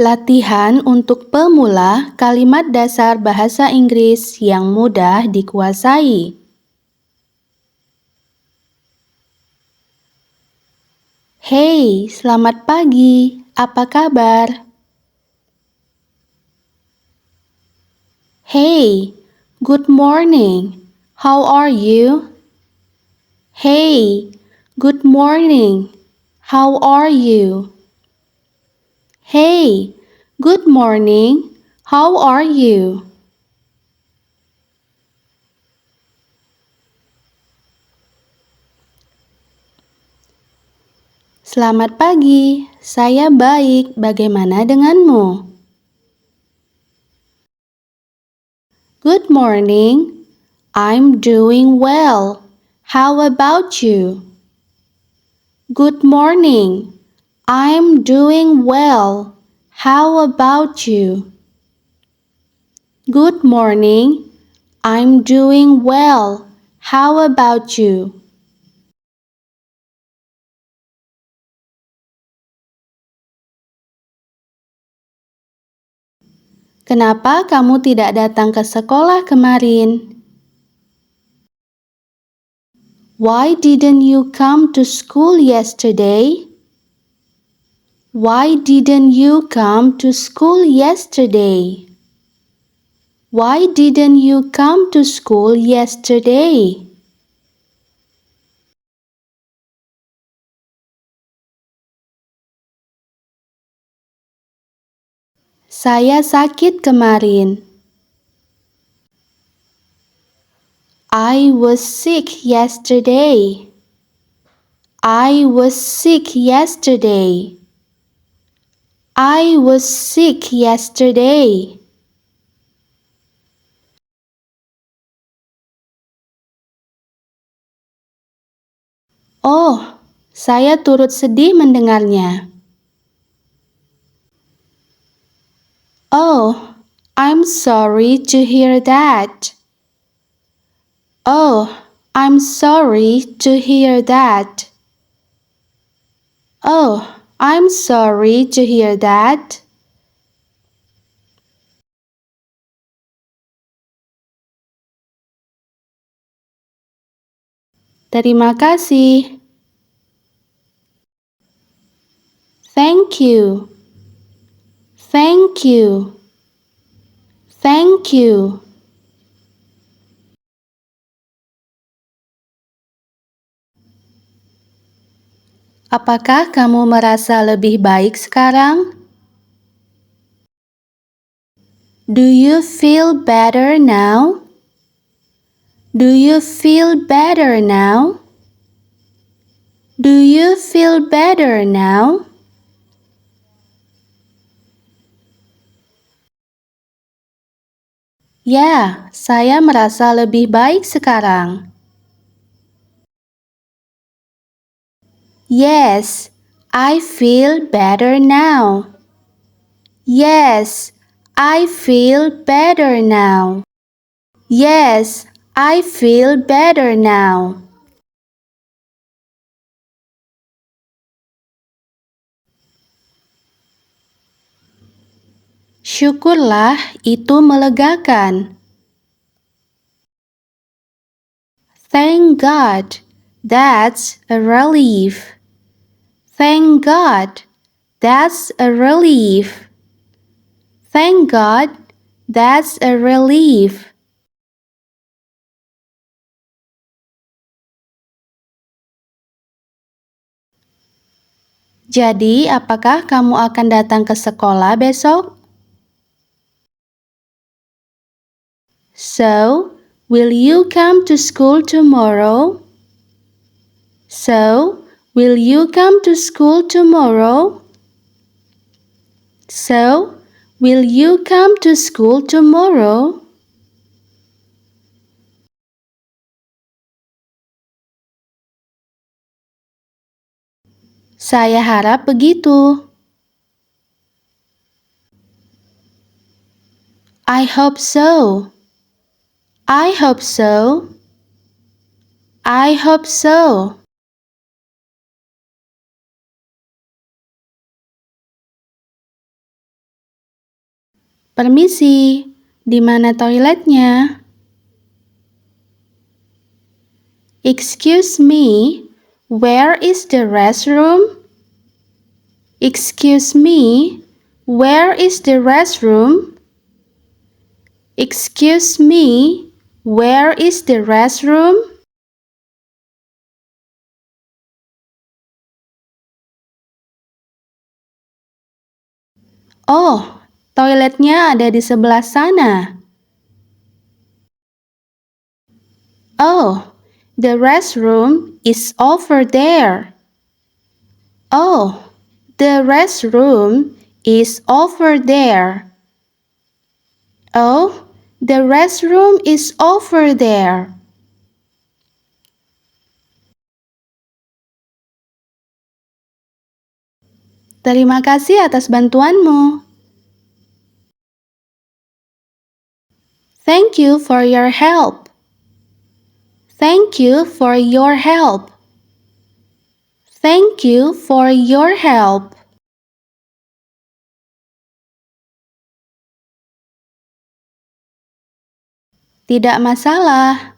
Latihan untuk pemula kalimat dasar bahasa Inggris yang mudah dikuasai. Hey, selamat pagi. Apa kabar? Hey, good morning. How are you? Hey, good morning. How are you? Hey, good morning. How are you? Selamat pagi, saya baik. Bagaimana denganmu? Good morning, I'm doing well. How about you? Good morning, I'm doing well. How about you? Good morning, I'm doing well. How about you? Kenapa kamu tidak datang ke sekolah kemarin? Why didn't you come to school yesterday? Why didn't you come to school yesterday? Why didn't you come to school yesterday? Saya sakit kemarin. I was sick yesterday. I was sick yesterday. I was sick yesterday. Oh, saya turut sedih mendengarnya. Oh, I'm sorry to hear that. Oh, I'm sorry to hear that. Oh, I'm sorry to hear that. Terima kasih. Thank you. Thank you. Thank you. Apakah kamu merasa lebih baik sekarang? Do you feel better now? Do you feel better now? Do you feel better now? Ya, saya merasa lebih baik sekarang. Yes, I feel better now. Yes, I feel better now. Yes, I feel better now. Syukurlah, itu melegakan. Thank God, that's a relief. Thank God, that's a relief. Thank God, that's a relief. Jadi, apakah kamu akan datang ke sekolah besok? So, will you come to school tomorrow? So, will you come to school tomorrow? So, will you come to school tomorrow? Saya harap begitu. I hope so. I hope so. I hope so. Permisi, di mana toiletnya? Excuse me, where is the restroom? Excuse me, where is the restroom? Excuse me, where is the restroom? Oh, toiletnya ada di sebelah sana. Oh, the restroom is over there. Oh, the restroom is over there. Oh, the restroom is over there. Terima kasih atas bantuanmu. Thank you for your help. Thank you for your help. Thank you for your help. Tidak masalah.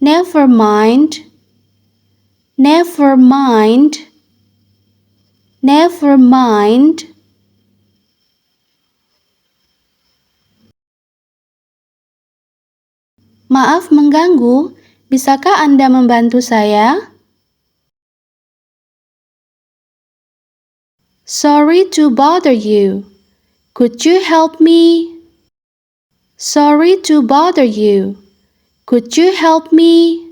Never mind. Never mind. Never mind. Maaf mengganggu. Bisakah Anda membantu saya? Sorry to bother you. Could you help me? Sorry to bother you. Could you help me?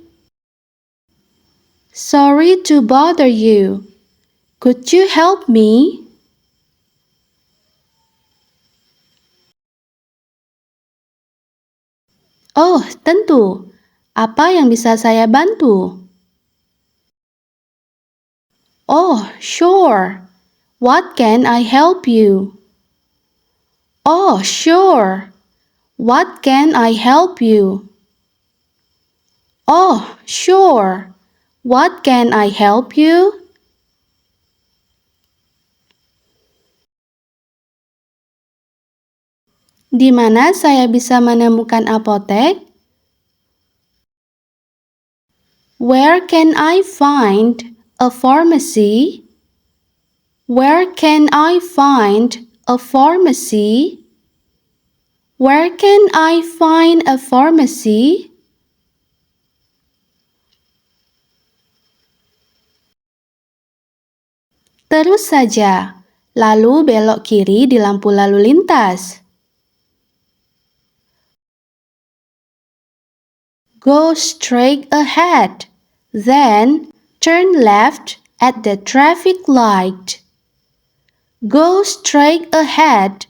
Sorry to bother you. Could you help me? Oh, tentu. Apa yang bisa saya bantu? Oh, sure. What can I help you? Oh, sure. What can I help you? Oh, sure. What can I help you? Di mana saya bisa menemukan apotek? Where can I find a pharmacy? Where can I find a pharmacy? Where can I find a pharmacy? Terus saja, lalu belok kiri di lampu lalu lintas. Go straight ahead, then turn left at the traffic light. Go straight ahead,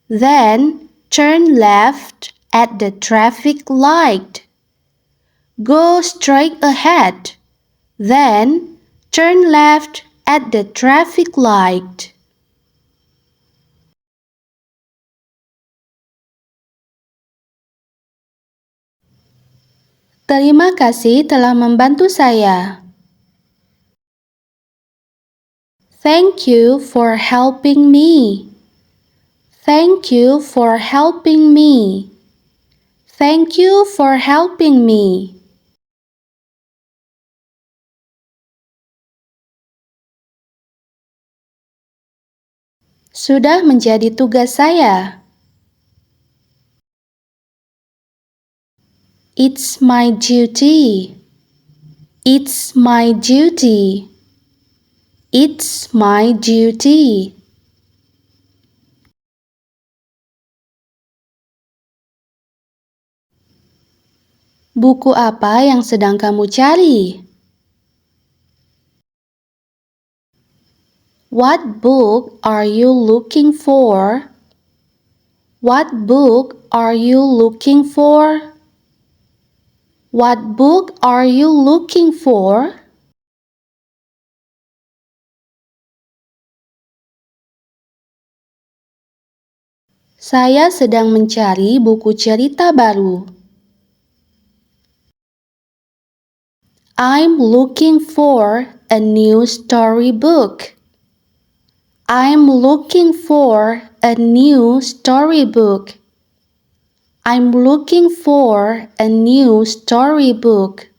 then turn left at the traffic light. Go straight ahead, then turn left at the traffic light. Terima kasih telah membantu saya. Thank you for helping me. Thank you for helping me. Thank you for helping me. Sudah menjadi tugas saya. It's my duty. It's my duty. It's my duty. Buku apa yang sedang kamu cari? What book are you looking for? What book are you looking for? What book are you looking for? Saya sedang mencari buku cerita baru. I'm looking for a new storybook. I'm looking for a new storybook. I'm looking for a new storybook.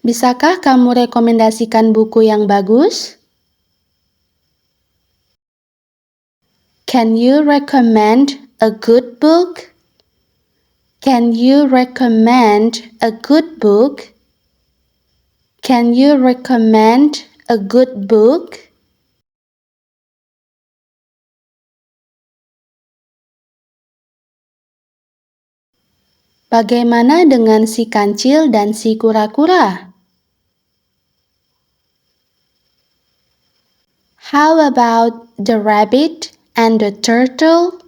Bisakah kamu rekomendasikan buku yang bagus? Can you recommend a good book? Can you recommend a good book? Can you recommend a good book? Bagaimana dengan si kancil dan si kura-kura? How about the rabbit and the turtle?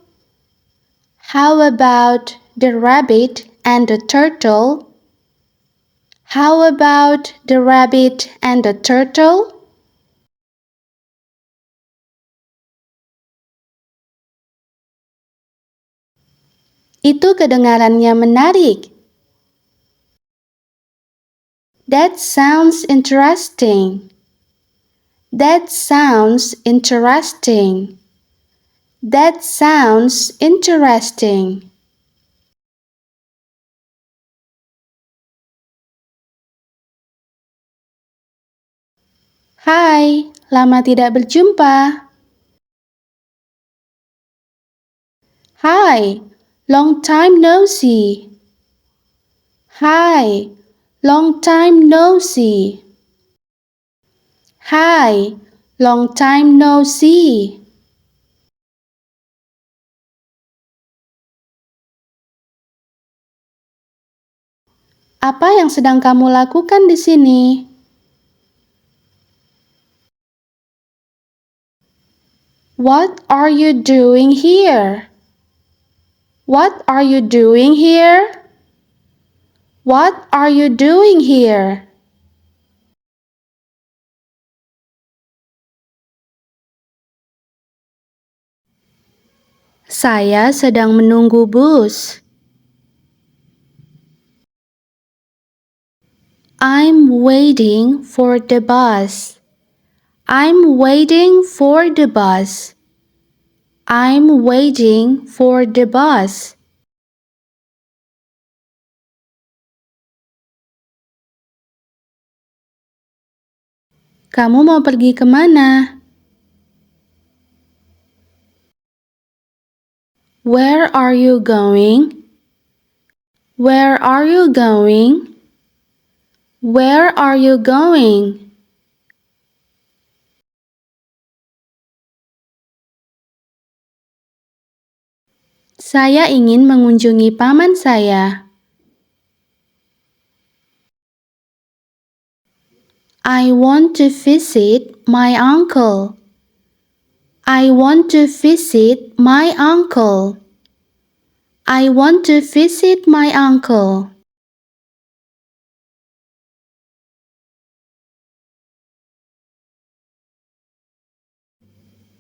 How about the rabbit and the turtle? How about the rabbit and the turtle? Itu kedengarannya menarik. That sounds interesting. That sounds interesting. That sounds interesting. Hai, lama tidak berjumpa. Hi, long time no see. Hi, long time no see. Hi, long time no see. Apa yang sedang kamu lakukan di sini? What are you doing here? What are you doing here? What are you doing here? Saya sedang menunggu bus. I'm waiting for the bus. I'm waiting for the bus. I'm waiting for the bus. Kamu mau pergi kemana? Where are you going? Where are you going? Where are you going? Saya ingin mengunjungi paman saya. I want to visit my uncle. I want to visit my uncle. I want to visit my uncle.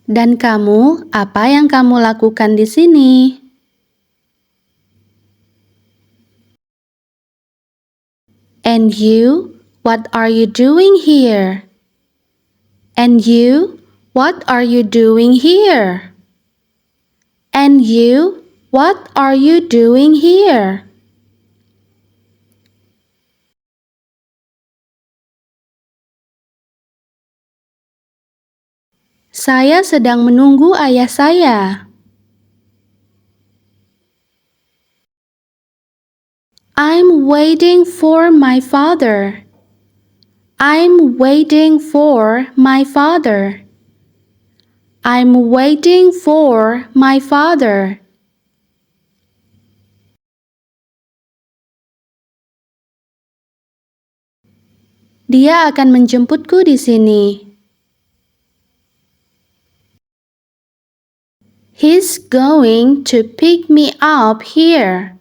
Dan kamu, apa yang kamu lakukan di sini? And you, what are you doing here? And you, what are you doing here? And you, what are you doing here? Saya sedang menunggu ayah saya. I'm waiting for my father. I'm waiting for my father. I'm waiting for my father. Dia akan menjemputku di sini. He's going to pick me up here.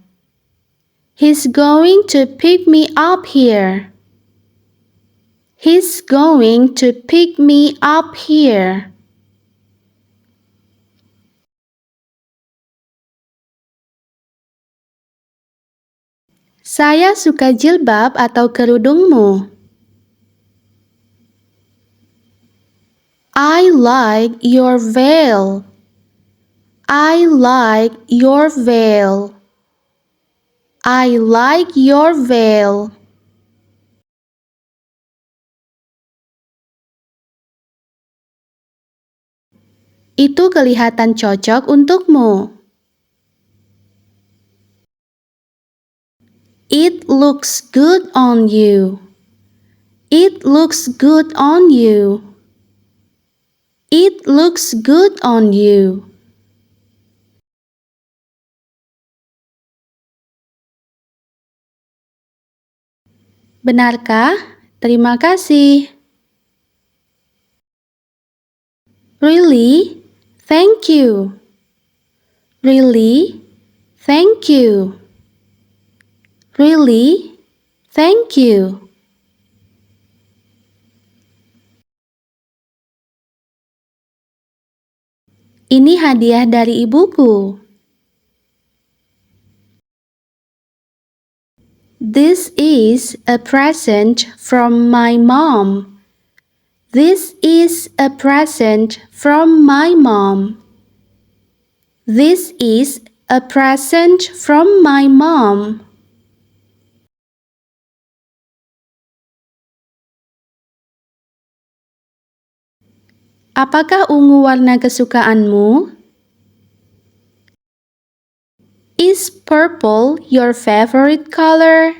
He's going to pick me up here. He's going to pick me up here. Saya suka jilbab atau kerudungmu. I like your veil. I like your veil. I like your veil. Itu kelihatan cocok untukmu. It looks good on you. It looks good on you. It looks good on you. Benarkah? Terima kasih. Really? Thank you. Really? Thank you. Really? Thank you. Ini hadiah dari ibuku. This is a present from my mom. This is a present from my mom. This is a present from my mom. Apakah ungu warna kesukaanmu? Is purple your favorite color?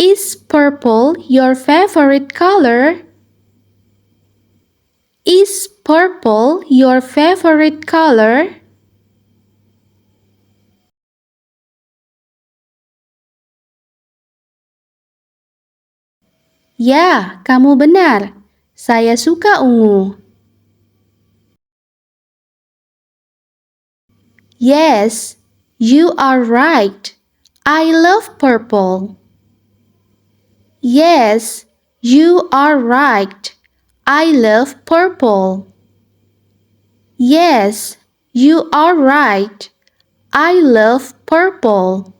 Is purple your favorite color? Is purple your favorite color? Ya, kamu benar. Saya suka ungu. Yes, you are right. I love purple. Yes, you are right. I love purple. Yes, you are right. I love purple.